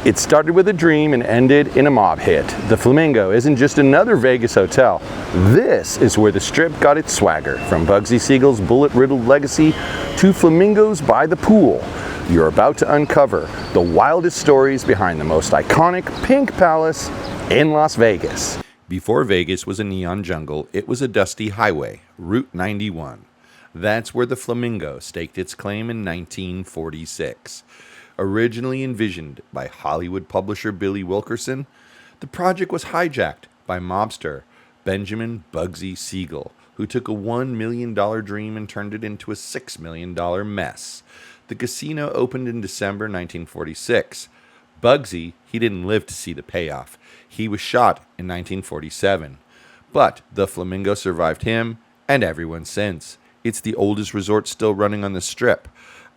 It started with a dream and ended in a mob hit. The Flamingo isn't just another Vegas hotel. This is where the Strip got its swagger, from Bugsy Siegel's bullet-riddled legacy to flamingos by the pool. You're about to uncover the wildest stories behind the most iconic Pink Palace in Las Vegas. Before Vegas was a neon jungle, it was a dusty highway, Route 91. That's where the Flamingo staked its claim in 1946. Originally envisioned by Hollywood publisher Billy Wilkerson, the project was hijacked by mobster Benjamin Bugsy Siegel, who took a $1 million dream and turned it into a $6 million mess. The casino opened in December 1946. Bugsy, he didn't live to see the payoff. He was shot in 1947. But the Flamingo survived him and everyone since. It's the oldest resort still running on the Strip,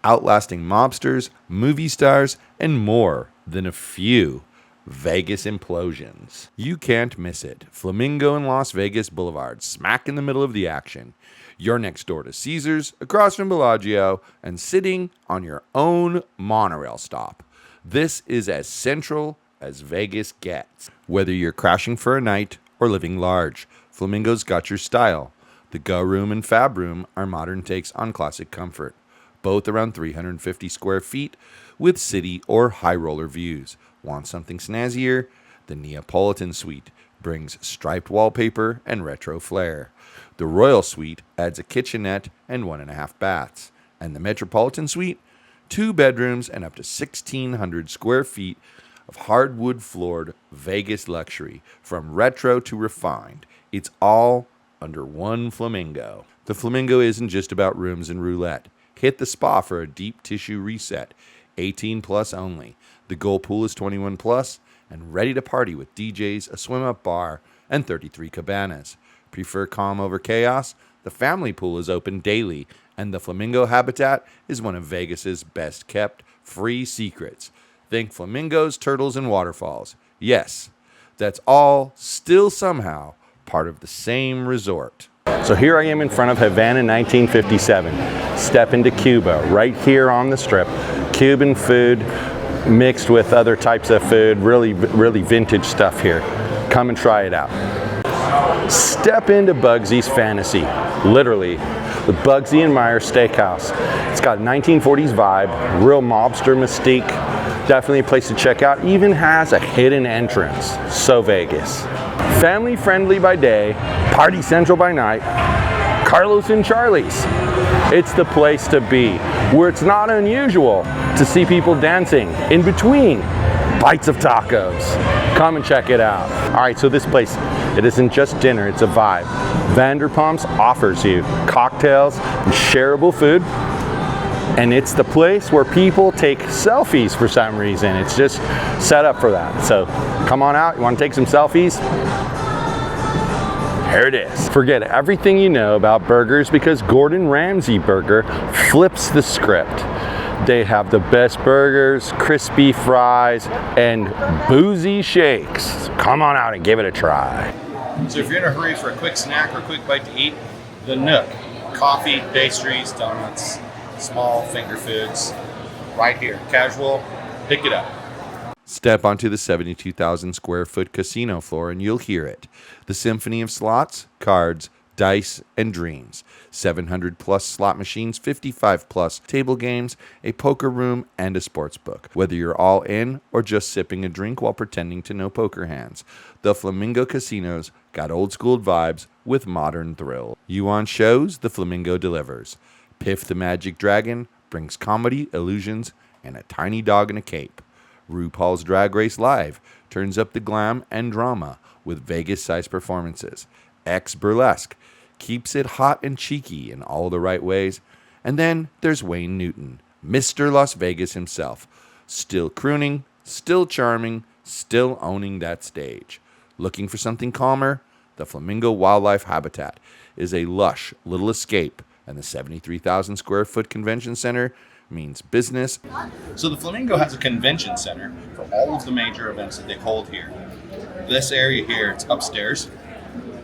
outlasting mobsters, movie stars, and more than a few Vegas implosions. You can't miss it. Flamingo and Las Vegas Boulevard, smack in the middle of the action. You're next door to Caesars, across from Bellagio, and sitting on your own monorail stop. This is as central as Vegas gets. Whether you're crashing for a night or living large, Flamingo's got your style. The Go Room and Fab Room are modern takes on classic comfort, both around 350 square feet with city or high roller views. Want something snazzier? The Neapolitan Suite brings striped wallpaper and retro flair. The Royal Suite adds a kitchenette and 1.5 baths. And the Metropolitan Suite, 2 bedrooms and up to 1,600 square feet of hardwood floored Vegas luxury, from retro to refined. It's all under one Flamingo. The Flamingo isn't just about rooms and roulette. Hit the spa for a deep tissue reset. 18 plus only. The Gold Pool is 21 plus and ready to party with DJs, a swim-up bar, and 33 cabanas. Prefer calm over chaos? The family pool is open daily, and the Flamingo habitat is one of Vegas's best kept free secrets. Think flamingos, turtles, and waterfalls. Yes, that's all still somehow part of the same resort. So here I am in front of Havana 1957. Step into Cuba, right here on the Strip. Cuban food mixed with other types of food, really vintage stuff here. Come and try it out. Step into Bugsy's Fantasy, literally, the Bugsy and Meyer Steakhouse. It's got a 1940s vibe, real mobster mystique. Definitely a place to check out. Even has a hidden entrance. So Vegas. Family friendly by day, party central by night. Carlos and Charlie's. It's the place to be, where it's not unusual to see people dancing in between bites of tacos. Come and check it out. All right, so this place, it isn't just dinner, it's a vibe. Vanderpump's offers you cocktails and shareable food. And it's the place where people take selfies for some reason. It's just set up for that. So come on out, you want to take some selfies? Here it is. Forget everything you know about burgers, because Gordon Ramsay Burger flips the script. They have the best burgers, crispy fries, and boozy shakes. Come on out and give it a try. So if you're in a hurry for a quick snack or a quick bite to eat, the Nook. Coffee, pastries, donuts, small finger foods, right here. Casual, pick it up. Step onto the 72,000 square foot casino floor and you'll hear it. The symphony of slots, cards, dice, and dreams. 700 plus slot machines, 55 plus table games, a poker room, and a sports book. Whether you're all in or just sipping a drink while pretending to know poker hands, the Flamingo Casinos got old school vibes with modern thrill. You want shows? The Flamingo delivers. Piff the Magic Dragon brings comedy, illusions, and a tiny dog in a cape. RuPaul's Drag Race Live turns up the glam and drama with Vegas-sized performances. X Burlesque keeps it hot and cheeky in all the right ways. And then there's Wayne Newton, Mr. Las Vegas himself, still crooning, still charming, still owning that stage. Looking for something calmer? The Flamingo Wildlife Habitat is a lush little escape, and the 73,000 square foot convention center means business. So the Flamingo has a convention center for all of the major events that they hold here. This area here, it's upstairs.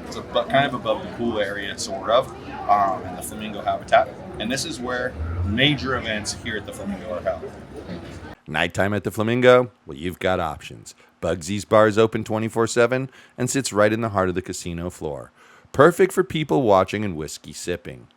It's kind of above the pool area, sort of, and the Flamingo habitat. And this is where major events here at the Flamingo are held. Nighttime at the Flamingo? Well, you've got options. Bugsy's bar is open 24/7 and sits right in the heart of the casino floor. Perfect for people watching and whiskey sipping.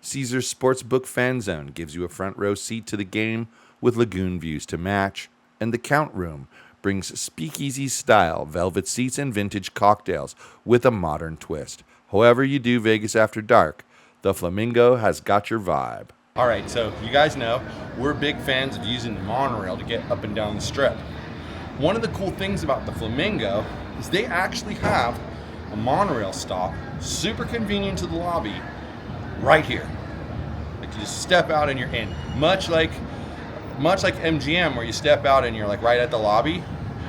Caesar's Sportsbook Fan Zone gives you a front row seat to the game with lagoon views to match. And the Count Room brings speakeasy-style velvet seats and vintage cocktails with a modern twist. However you do Vegas after dark, the Flamingo has got your vibe. All right, so you guys know we're big fans of using the monorail to get up and down the strip. One of the cool things about the Flamingo is they actually have a monorail stop, super convenient to the lobby, right here. Like you just step out and you're in. Much like MGM where you step out and you're like right at the lobby,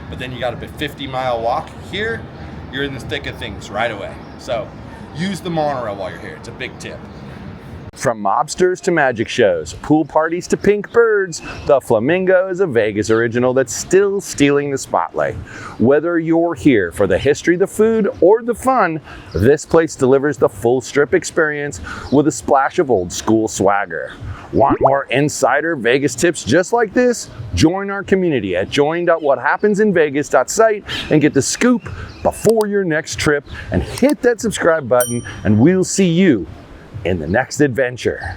but then you got a 50-mile walk. Here, you're in the thick of things right away. So use the monorail while you're here. It's a big tip. From mobsters to magic shows, pool parties to pink birds, the Flamingo is a Vegas original that's still stealing the spotlight. Whether you're here for the history, the food, or the fun, this place delivers the full strip experience with a splash of old school swagger. Want more insider Vegas tips just like this? Join our community at join.whathappensinvegas.site and get the scoop before your next trip, and hit that subscribe button, and we'll see you in the next adventure.